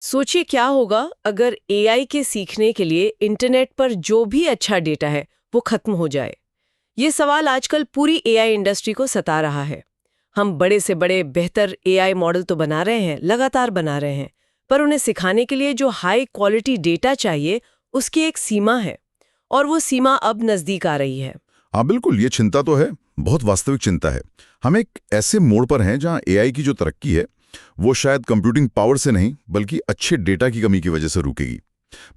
सोचिए क्या होगा अगर एआई के सीखने के लिए इंटरनेट पर जो भी अच्छा डेटा है वो खत्म हो जाए। ये सवाल आजकल पूरी एआई इंडस्ट्री को सता रहा है। हम बड़े से बड़े बेहतर एआई मॉडल तो बना रहे हैं, लगातार बना रहे हैं, पर उन्हें सिखाने के लिए जो हाई क्वालिटी डेटा चाहिए उसकी एक सीमा है, और वो सीमा अब नजदीक आ रही है। हाँ बिल्कुल, ये चिंता तो है, बहुत वास्तविक चिंता है। हम एक ऐसे मोड़ पर हैं जहाँ एआई की जो तरक्की है वो शायद कंप्यूटिंग पावर से नहीं बल्कि अच्छे डेटा की कमी की वजह से रुकेगी।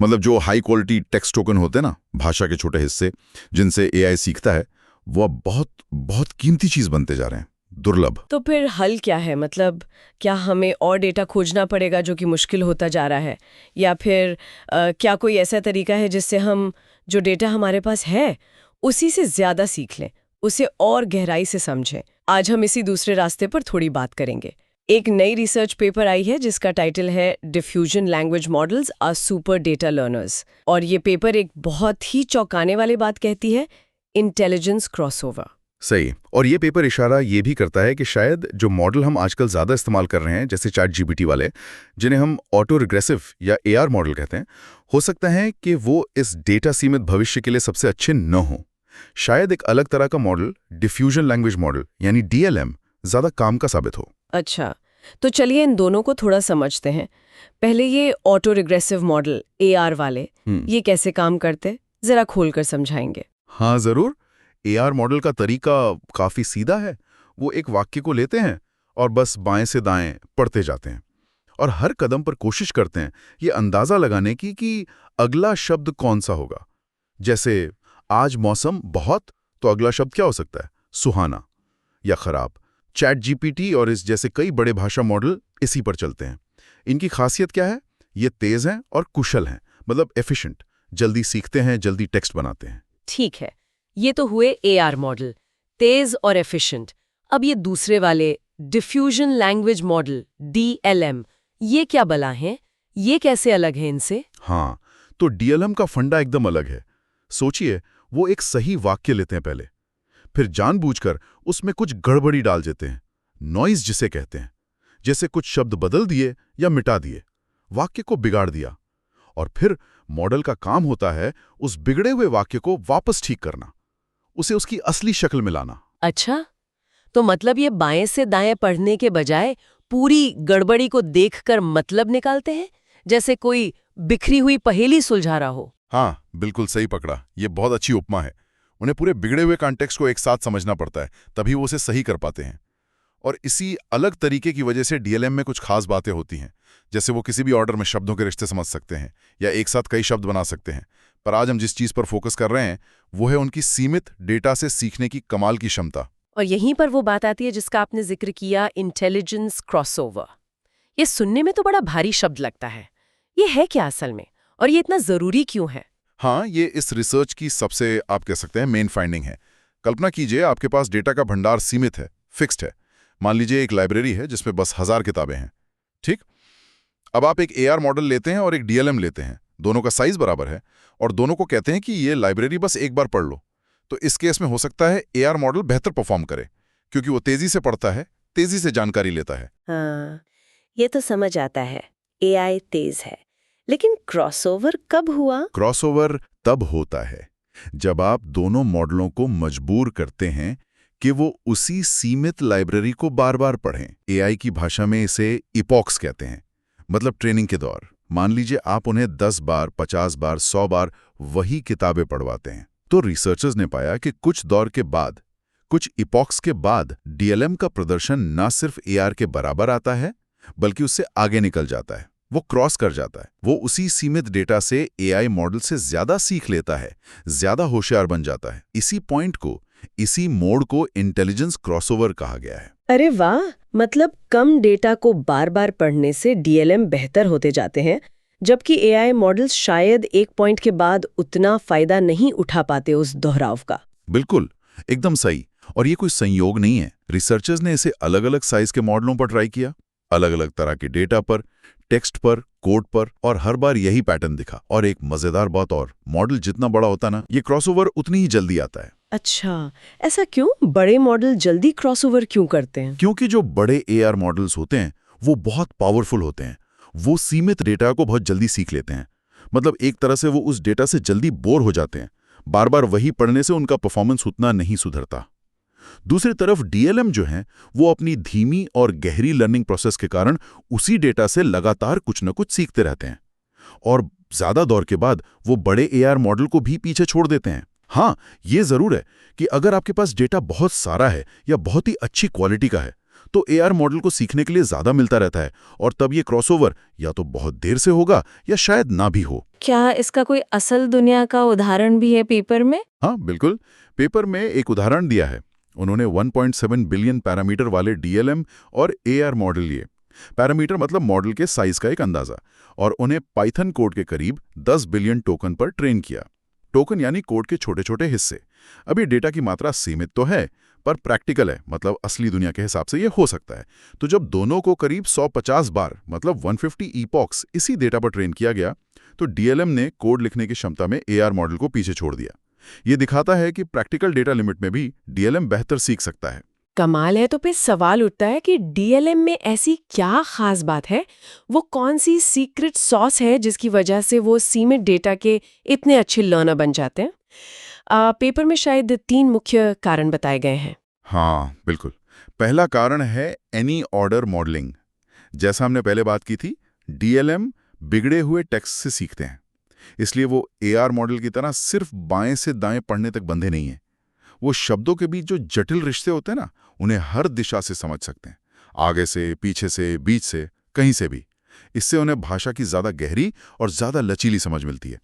मतलब जो हाई क्वालिटी टेक्स्ट टोकन होते हैं ना, भाषा के छोटे हिस्से जिनसे एआई सीखता है, वो अब बहुत बहुत कीमती चीज बनते जा रहे हैं, दुर्लभ। तो फिर हल क्या है? मतलब क्या हमें और डेटा खोजना पड़ेगा जो कि मुश्किल होता जा रहा है, या फिर क्या कोई ऐसा तरीका है जिससे हम जो डेटा हमारे पास है उसी से ज्यादा सीख लें, उसे और गहराई से समझें? आज हम इसी दूसरे रास्ते पर थोड़ी बात करेंगे। एक नई रिसर्च पेपर आई है जिसका टाइटल है diffusion language models are super data learners, और ये पेपर एक बहुत ही चौंकाने वाली बात कहती है, इंटेलिजेंस क्रॉसओवर। सही। और ये पेपर इशारा ये भी करता है कि शायद जो मॉडल हम आजकल ज़्यादा इस्तेमाल कर रहे हैं, जैसे चैट जीपीटी वाले, जिन्हें हम ऑटो रिग्रेसिव या एआर मॉडल कहते हैं, हो सकता है कि वो इस डेटा सीमित भविष्य के लिए सबसे अच्छे न हों। शायद एक अलग तरह का मॉडल, डिफ्यूजन लैंग्वेज मॉडल यानी डीएलएम, ज़्यादा काम का साबित हो। अच्छा, तो चलिए इन दोनों को थोड़ा समझते हैं। पहले ये ऑटो रिग्रेसिव मॉडल एआर वाले, ये कैसे काम करते, जरा खोलकर समझाएंगे? हाँ ज़रूर। एआर मॉडल का तरीका काफ़ी सीधा है। वो एक वाक्य को लेते हैं और बस बाएं से दाएं पढ़ते जाते हैं, और हर कदम पर कोशिश करते हैं ये अंदाज़ा लगाने की कि अगला शब्द कौन सा होगा। जैसे आज मौसम बहुत, तो अगला शब्द क्या हो सकता है? सुहाना या खराब। चैट जीपीटी और इस जैसे कई बड़े भाषा मॉडल इसी पर चलते हैं। इनकी खासियत क्या है? ये तेज हैं और कुशल हैं, मतलब एफिशिएंट, जल्दी सीखते हैं, जल्दी टेक्स्ट बनाते हैं। ठीक है, ये तो हुए एआर मॉडल, तेज और एफिशिएंट। अब ये दूसरे वाले डिफ्यूजन लैंग्वेज मॉडल डीएलएम, ये क्या बला हैं? ये कैसे अलग है इनसे? हाँ, तो डीएलएम का फंडा एकदम अलग है। सोचिए, वो एक सही वाक्य लेते हैं पहले, फिर जानबूझकर उसमें कुछ गड़बड़ी डाल देते हैं, नॉइज जिसे कहते हैं। जैसे कुछ शब्द बदल दिए या मिटा दिए, वाक्य को बिगाड़ दिया, और फिर मॉडल का काम होता है उस बिगड़े हुए वाक्य को वापस ठीक करना, उसे उसकी असली शक्ल में लाना। अच्छा, तो मतलब ये बाएं से दाएं पढ़ने के बजाय पूरी गड़बड़ी को देखकर मतलब निकालते हैं, जैसे कोई बिखरी हुई पहेली सुलझा रहा हो। हाँ बिल्कुल सही पकड़ा, ये बहुत अच्छी उपमा है। उन्हें पूरे बिगड़े हुए कॉन्टेक्स्ट को एक साथ समझना पड़ता है, तभी वो उसे सही कर पाते हैं। और इसी अलग तरीके की वजह से डीएलएम में कुछ खास बातें होती हैं, जैसे वो किसी भी ऑर्डर में शब्दों के रिश्ते समझ सकते हैं या एक साथ कई शब्द बना सकते हैं। पर आज हम जिस चीज़ पर फोकस कर रहे हैं वो है उनकी सीमित डेटा से सीखने की कमाल की क्षमता। और यहीं पर वो बात आती है जिसका आपने जिक्र किया, इंटेलिजेंस क्रॉसओवर। ये सुनने में तो बड़ा भारी शब्द लगता है, ये है क्या असल में, और ये इतना जरूरी क्यों है? हाँ, ये इस रिसर्च की सबसे, आप कह सकते हैं, मेन फाइंडिंग है। कल्पना कीजिए आपके पास डेटा का भंडार सीमित है, फिक्स्ड है। मान लीजिए एक लाइब्रेरी है जिसमें बस 1000 किताबें हैं। ठीक। अब आप एक एआर मॉडल लेते हैं और एक डीएलएम लेते हैं, दोनों का साइज बराबर है, और दोनों को कहते हैं कि ये लाइब्रेरी बस एक बार पढ़ लो। तो इस केस में हो सकता है एआर मॉडल बेहतर परफॉर्म करे, क्योंकि वो तेजी से पढ़ता है, तेजी से जानकारी लेता है। हाँ, ये तो समझ आता है, एआई तेज है। लेकिन क्रॉसओवर कब हुआ? क्रॉसओवर तब होता है जब आप दोनों मॉडलों को मजबूर करते हैं कि वो उसी सीमित लाइब्रेरी को बार बार पढ़ें। एआई की भाषा में इसे इपॉक्स कहते हैं, मतलब ट्रेनिंग के दौर। मान लीजिए आप उन्हें 10 बार, 50 बार, 100 बार वही किताबें पढ़वाते हैं, तो रिसर्चर्स ने पाया कि कुछ दौर के बाद, कुछ इपॉक्स के बाद, डीएलएम का प्रदर्शन न सिर्फ एआर के बराबर आता है बल्कि उससे आगे निकल जाता है। वो क्रॉस कर जाता है। वो उसी सीमित डेटा से एआई मॉडल से ज्यादा सीख लेता है, ज्यादा होशियार बन जाता है। इसी पॉइंट को, इसी मोड को इंटेलिजेंस क्रॉसओवर कहा गया है। अरे वाह, मतलब कम डेटा को बार बार पढ़ने से डीएलएम बेहतर होते जाते हैं, जबकि एआई मॉडल्स शायद एक पॉइंट के बाद उतना फायदा नहीं उठा पाते उस दोहराव का। बिल्कुल, एकदम सही। और ये कोई संयोग नहीं है। रिसर्चर्स ने इसे अलग अलग साइज के मॉडलों पर ट्राई किया, अलग अलग तरह के डेटा पर, टेक्स्ट पर, कोड पर, और हर बार यही पैटर्न दिखा। और एक मजेदार बात और, मॉडल जितना बड़ा होता ना, ये क्रॉसओवर उतनी ही जल्दी आता है। अच्छा, ऐसा क्यों? बड़े मॉडल जल्दी क्रॉसओवर क्यों करते हैं? क्योंकि जो बड़े एआर मॉडल्स होते हैं वो बहुत पावरफुल होते हैं। वो सीमित डेटा को बहुत जल्दी सीख लेते हैं। मतलब एक तरह से वो उस डेटा से जल्दी बोर हो जाते हैं। बार बार वही पढ़ने से उनका परफॉर्मेंस उतना नहीं सुधरता। दूसरी तरफ डीएलएम जो हैं, वो अपनी धीमी और गहरी लर्निंग प्रोसेस के कारण उसी डेटा से लगातार कुछ न कुछ सीखते रहते हैं और ज्यादा दौर के बाद वो बड़े एआर मॉडल को भी पीछे छोड़ देते हैं। हाँ, ये जरूर है कि अगर आपके पास डेटा बहुत सारा है या बहुत ही अच्छी क्वालिटी का है तो एआर मॉडल को सीखने के लिए ज्यादा मिलता रहता है और तब ये क्रॉसओवर या तो बहुत देर से होगा या शायद ना भी हो। क्या इसका कोई असल दुनिया का उदाहरण भी है पेपर में? हाँ बिल्कुल, पेपर में एक उदाहरण दिया है। उन्होंने 1.7 बिलियन पैरामीटर वाले डीएलएम और एआर मॉडल लिए। पैरामीटर मतलब मॉडल के साइज का एक अंदाजा, और उन्हें पाइथन कोड के करीब 10 बिलियन टोकन पर ट्रेन किया। टोकन यानी कोड के छोटे छोटे हिस्से। अभी डेटा की मात्रा सीमित तो है, पर प्रैक्टिकल है, मतलब असली दुनिया के हिसाब से ये हो सकता है। तो जब दोनों को करीब 150 बार मतलब 150 ईपॉक्स इसी डेटा पर ट्रेन किया गया तो डीएलएम ने कोड लिखने की क्षमता में एआर मॉडल को पीछे छोड़ दिया। ये दिखाता है कि प्रैक्टिकल डेटा लिमिट में भी डीएलएम बेहतर सीख सकता है। कमाल है। तो फिर सवाल उठता है कि डीएलएम में ऐसी क्या खास बात है, वो कौन सी सीक्रेट सॉस है जिसकी वजह से वो सीमित डेटा के इतने अच्छे लर्नर बन जाते हैं? पेपर में शायद 3 मुख्य कारण बताए गए हैं। हाँ बिल्कुल। पहला कारण है एनी ऑर्डर मॉडलिंग। जैसा हमने पहले बात की थी, डीएलएम बिगड़े हुए टेक्स्ट से सीखते हैं, इसलिए वो एआर मॉडल की तरह सिर्फ बाएं से दाएं पढ़ने तक बंधे नहीं हैं। वो शब्दों के बीच जो जटिल रिश्ते होते हैं ना, उन्हें हर दिशा से समझ सकते हैं, आगे से, पीछे से, बीच से, कहीं से भी। इससे उन्हें भाषा की ज्यादा गहरी और ज्यादा लचीली समझ मिलती है।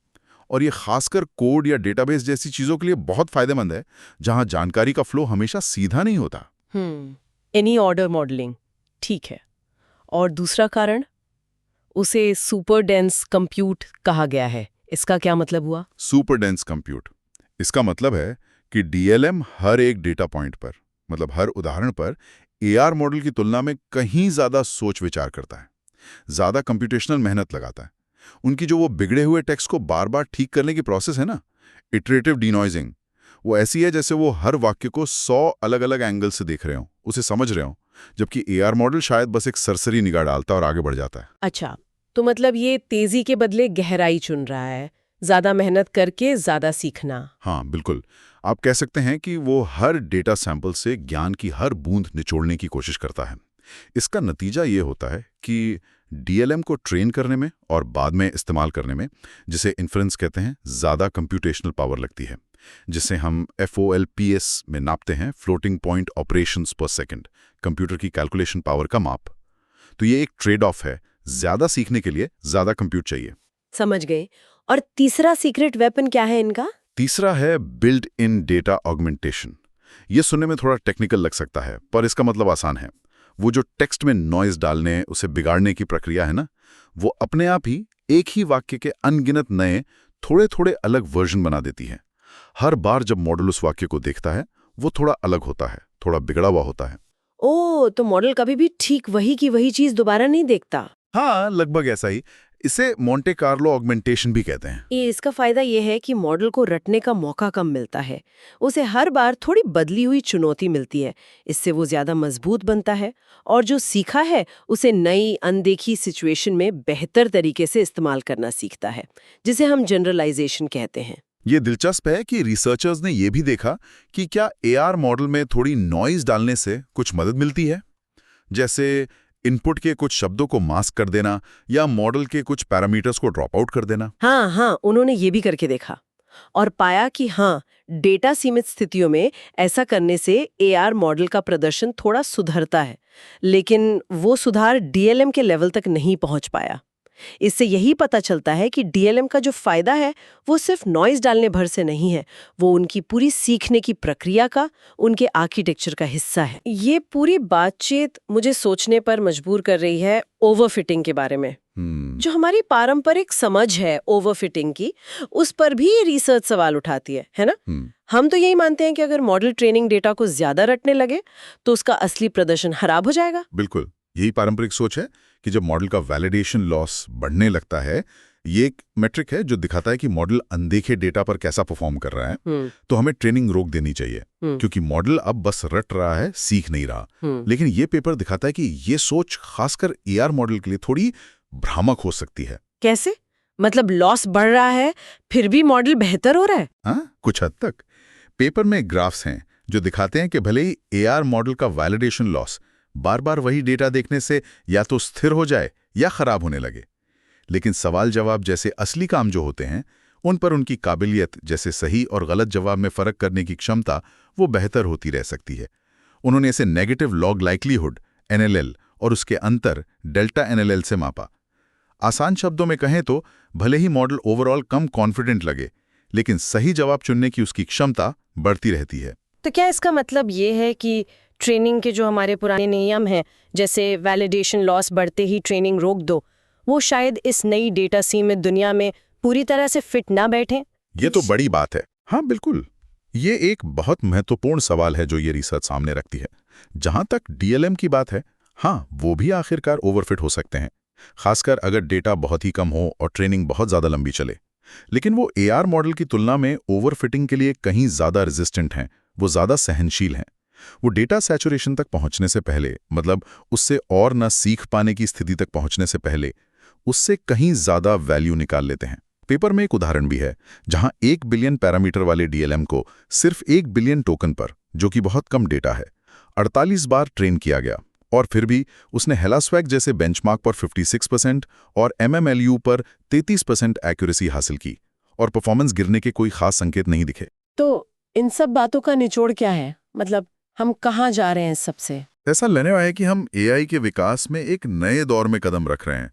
और ये खासकर कोड या डेटाबेस जैसी चीजों के लिए बहुत फायदेमंद है, जहां जानकारी का फ्लो हमेशा सीधा नहीं होता। एनी ऑर्डर मॉडलिंग, ठीक है। और दूसरा कारण, उसे सुपर डेंस कंप्यूट कहा गया है। इसका क्या मतलब हुआ? सुपर डेंस कंप्यूट, इसका मतलब है कि डीएलएम हर एक डेटा पॉइंट पर, मतलब हर उदाहरण पर एआर मॉडल की तुलना में कहीं ज्यादा सोच विचार करता है, ज्यादा कंप्यूटेशनल मेहनत लगाता है। उनकी जो वो बिगड़े हुए टेक्स्ट को बार बार ठीक करने की प्रोसेस है ना, इटरेटिव डिनॉइजिंग, वो ऐसी है जैसे वो हर वाक्य को 100 अलग अलग एंगल से देख रहे हो, उसे समझ रहे हो, जबकि एआर मॉडल शायद बस एक सरसरी निगाह डालता और आगे बढ़ जाता है। अच्छा, तो मतलब ये तेजी के बदले गहराई चुन रहा है, ज्यादा मेहनत करके ज्यादा सीखना। हाँ बिल्कुल, आप कह सकते हैं कि वो हर डेटा सैंपल से ज्ञान की हर बूंद निचोड़ने की कोशिश करता है। इसका नतीजा ये होता है कि डीएलएम को ट्रेन करने में और बाद में इस्तेमाल करने में, जिसे इन्फ्रेंस कहते हैं, ज़्यादा कंप्यूटेशनल पावर लगती है, जिसे हम FOLPS में नापते हैं, फ्लोटिंग पॉइंट ऑपरेशंस पर सेकंड, कंप्यूटर की कैलकुलेशन पावर का माप। तो ये एक ट्रेड ऑफ है, ज़्यादा सीखने के लिए ज़्यादा कंप्यूट चाहिए। समझ गए। और तीसरा सीक्रेट वेपन क्या है इनका? तीसरा है बिल्ट इन डेटा ऑगमेंटेशन। ये सुनने में थोड़ा टेक्निकल लग सकता है, पर इसका मतलब आसान है। वो जो टेक्स्ट में नॉइज डालने, उसे बिगाड़ने की प्रक्रिया है ना, वो अपने आप ही एक ही वाक्य के अनगिनत नए थोड़े थोड़े अलग वर्जन बना देती है। हर बार जब मॉडल उस वाक्य को देखता है, वो थोड़ा अलग होता है, थोड़ा बिगड़ा हुआ होता है। तो मॉडल कभी भी ठीक वही की वही चीज दोबारा नहीं देखता। हाँ, लगभग ऐसा ही। इसे मोंटे कार्लो ऑगमेंटेशन भी कहते हैं। इसका फायदा ये है कि मॉडल को रटने का मौका कम मिलता है। उसे हर बार थोड़ी बदली हुई चुनौती मिलती है। इससे वो ज्यादा मजबूत बनता है और जो सीखा है उसे नई अनदेखी सिचुएशन में बेहतर तरीके से इस्तेमाल करना सीखता है, जिसे हम जनरलाइजेशन कहते हैं। ये दिलचस्प है कि रिसर्चर्स ने यह भी देखा कि क्या एआर मॉडल में थोड़ी नॉइज डालने से कुछ मदद मिलती है, जैसे इनपुट के कुछ शब्दों को मास्क कर देना या मॉडल के कुछ पैरामीटर्स को ड्रॉप आउट कर देना। हाँ, उन्होंने ये भी करके देखा और पाया कि हाँ, डेटा सीमित स्थितियों में ऐसा करने से एआर मॉडल का प्रदर्शन थोड़ा सुधरता है, लेकिन वो सुधार डीएलएम के लेवल तक नहीं पहुंच पाया। इससे यही पता चलता है कि डीएलएम का जो फायदा है वो सिर्फ नॉइज डालने भर से नहीं है, वो उनकी पूरी सीखने की प्रक्रिया का, उनके आर्किटेक्चर का हिस्सा है। ये पूरी बातचीत मुझे सोचने पर मजबूर कर रही है ओवरफिटिंग के बारे में। जो हमारी पारंपरिक समझ है ओवरफिटिंग की, उस पर भी रिसर्च सवाल उठाती है ना? हम तो यही मानते हैं कि अगर मॉडल ट्रेनिंग डेटा को ज्यादा रटने लगे तो उसका असली प्रदर्शन खराब हो जाएगा। बिल्कुल, यही पारंपरिक सोच है कि जब मॉडल का वैलिडेशन लॉस बढ़ने लगता है, ये एक मेट्रिक है जो दिखाता है कि मॉडल अनदेखे डेटा पर कैसा परफॉर्म कर रहा है, तो हमें ट्रेनिंग रोक देनी चाहिए, क्योंकि मॉडल अब बस रट रहा है, सीख नहीं रहा। लेकिन ये पेपर दिखाता है कि ये सोच खासकर एआर मॉडल के लिए थोड़ी भ्रामक हो सकती है। कैसे? मतलब लॉस बढ़ रहा है फिर भी मॉडल बेहतर हो रहा है? हाँ, कुछ हद तक। पेपर में ग्राफ्स हैं जो दिखाते हैं कि भले ही एआर मॉडल का वैलिडेशन लॉस बार बार वही डेटा देखने से या तो स्थिर हो जाए या खराब होने लगे, लेकिन सवाल जवाब जैसे असली काम जो होते हैं उन पर उनकी काबिलियत, जैसे सही और गलत जवाब में फर्क करने की क्षमता, वो बेहतर होती रह सकती है। उन्होंने इसे नेगेटिव लॉग लाइक्लीहुड एनएलएल और उसके अंतर डेल्टा एनएलएल से मापा। आसान शब्दों में कहें तो भले ही मॉडल ओवरऑल कम कॉन्फिडेंट लगे, लेकिन सही जवाब चुनने की उसकी क्षमता बढ़ती रहती है। तो क्या इसका मतलब ये है कि ट्रेनिंग के जो हमारे पुराने नियम हैं, जैसे वैलिडेशन लॉस बढ़ते ही ट्रेनिंग रोक दो, वो शायद इस नई डेटा सीमित दुनिया में पूरी तरह से फिट ना बैठें? ये तो बड़ी बात है। हाँ, बिल्कुल। ये एक बहुत महत्वपूर्ण सवाल है जो ये रिसर्च सामने रखती है। जहां तक डीएलएम की बात है, हाँ, वो भी आखिरकार ओवरफिट हो सकते हैं, खासकर अगर डेटा बहुत ही कम हो और ट्रेनिंग बहुत ज़्यादा लंबी चले। लेकिन वो एआर मॉडल की तुलना में ओवरफिटिंग के लिए कहीं ज़्यादा रेजिस्टेंट हैं, वो ज़्यादा सहनशील हैं। वो डेटा सैचुरेशन तक पहुंचने से पहले, मतलब उससे और न सीख पाने की स्थिति तक पहुंचने से पहले, उससे कहीं ज़्यादा वैल्यू निकाल लेते हैं। पेपर में एक उदाहरण भी है जहां 1 बिलियन पैरामीटर वाले डीएलएम को सिर्फ 1 बिलियन टोकन पर, जो कि बहुत कम डेटा है, 48 बार ट्रेन किया गया, और फिर भी उसने हेलास्वैग जैसे बेंचमार्क पर 56% और एमएमएलयू पर 33% एक्यूरेसी हासिल की, और परफॉर्मेंस गिरने के कोई खास संकेत नहीं दिखे। तो इन सब बातों का निचोड़ क्या है? मतलब हम कहाँ जा रहे हैं इस सबसे? ऐसा लेने आया है कि हम एआई के विकास में एक नए दौर में कदम रख रहे हैं।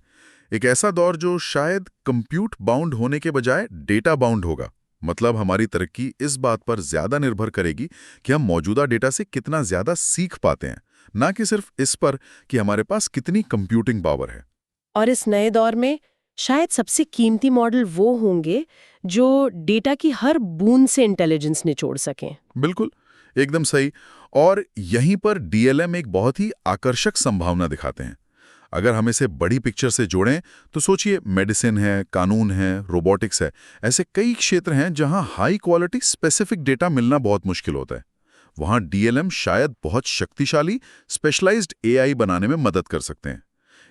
एक ऐसा दौर जो शायद कंप्यूट बाउंड होने के बजाय डेटा बाउंड होगा। मतलब हमारी तरक्की इस बात पर ज्यादा निर्भर करेगी कि हम मौजूदा डेटा से कितना ज्यादा सीख पाते हैं, ना कि सिर्फ इस पर कि हमारे पास कितनी कंप्यूटिंग पावर है। और इस नए दौर में शायद सबसे कीमती मॉडल वो होंगे जो डेटा की हर बूंद से इंटेलिजेंस निचोड़ सकें। बिल्कुल, एकदम सही। और यहीं पर डीएलएम एक बहुत ही आकर्षक संभावना दिखाते हैं। अगर हम इसे बड़ी पिक्चर से जोड़ें तो सोचिए, मेडिसिन है, कानून है, रोबोटिक्स है, ऐसे कई क्षेत्र हैं जहां हाई क्वालिटी स्पेसिफिक डेटा मिलना बहुत मुश्किल होता है। वहां डीएलएम शायद बहुत शक्तिशाली स्पेशलाइज्ड एआई बनाने में मदद कर सकते हैं।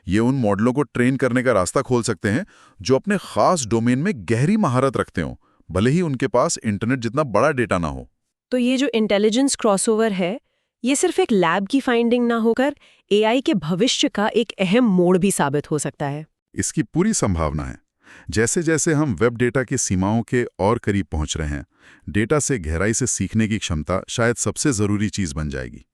ये उन मॉडलों को ट्रेन करने का रास्ता खोल सकते हैं जो अपने खास डोमेन में गहरी महारत रखते हों, भले ही उनके पास इंटरनेट जितना बड़ा डेटा ना हो। तो ये जो इंटेलिजेंस क्रॉसओवर है, ये सिर्फ एक लैब की फाइंडिंग ना होकर एआई के भविष्य का एक अहम मोड़ भी साबित हो सकता है। इसकी पूरी संभावना है। जैसे जैसे हम वेब डेटा की सीमाओं के और करीब पहुंच रहे हैं, डेटा से गहराई से सीखने की क्षमता शायद सबसे जरूरी चीज बन जाएगी।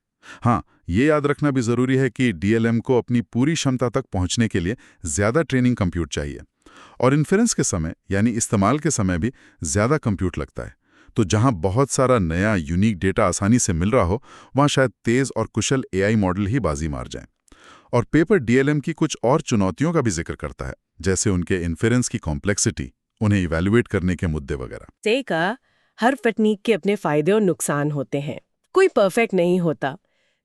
हाँ, ये याद रखना भी जरूरी है कि डीएलएम को अपनी पूरी क्षमता तक पहुंचने के लिए ज्यादा ट्रेनिंग कंप्यूट चाहिए, और इन्फेरेंस के समय यानी इस्तेमाल के समय भी ज्यादा कंप्यूट लगता है। तो जहां बहुत सारा नया यूनिक डेटा आसानी से मिल रहा हो, वहां शायद तेज और कुशल एआई मॉडल ही बाजी मार जाएं। और पेपर डीएलएम की कुछ और चुनौतियों का भी जिक्र करता है, जैसे उनके इन्फेरेंस की कॉम्प्लेक्सिटी, उन्हें इवैल्यूएट करने के मुद्दे वगैरह। से का हर तकनीक के अपने फायदे और नुकसान होते हैं, कोई परफेक्ट नहीं होता।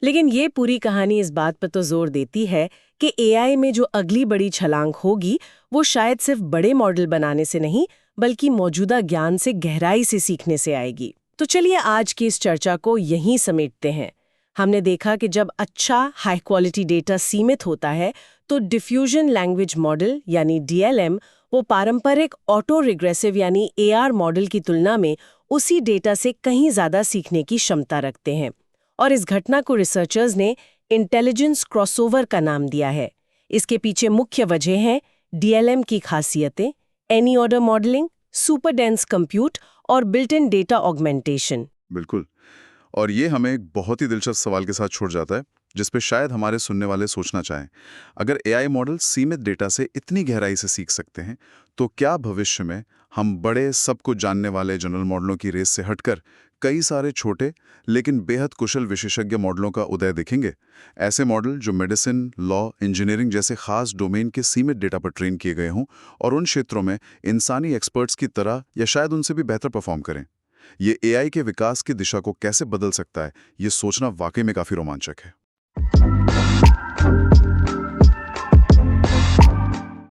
लेकिन ये पूरी कहानी इस बात पर तो जोर देती है कि एआई में जो अगली बड़ी छलांग होगी, वो शायद सिर्फ बड़े मॉडल बनाने से नहीं, बल्कि मौजूदा ज्ञान से गहराई से सीखने से आएगी। तो चलिए आज की इस चर्चा को यहीं समेटते हैं। हमने देखा कि जब अच्छा हाई क्वालिटी डेटा सीमित होता है तो डिफ्यूजन लैंग्वेज मॉडल यानी डीएलएम वो पारंपरिक ऑटो रिग्रेसिव यानी एआर मॉडल की तुलना में उसी डेटा से कहीं ज़्यादा सीखने की क्षमता रखते हैं। और इस घटना को रिसर्चर्स ने इंटेलिजेंस क्रॉसओवर का नाम दिया है। इसके पीछे मुख्य वजह है डीएलएम की खासियतें, any order modelling, super dense compute और बिल्ट इन डेटा ऑगमेंटेशन। बिल्कुल। और ये हमें एक बहुत ही दिलचस्प सवाल के साथ छोड़ जाता है, जिस पे शायद हमारे सुनने वाले सोचना चाहें। अगर एआई मॉडल सीमित डेटा से इतनी गहराई से सीख सकते हैं, तो क्या भविष्य में हम बड़े सब कुछ जानने वाले जनरल मॉडलों की रेस से हटकर कई सारे छोटे लेकिन बेहद कुशल विशेषज्ञ मॉडलों का उदय देखेंगे? ऐसे मॉडल जो मेडिसिन, लॉ, इंजीनियरिंग जैसे खास डोमेन के सीमित डेटा पर ट्रेन किए गए हों और उन क्षेत्रों में इंसानी एक्सपर्ट्स की तरह या शायद उनसे भी बेहतर परफॉर्म करें। ये एआई के विकास की दिशा को कैसे बदल सकता है, ये सोचना वाकई में काफी रोमांचक है।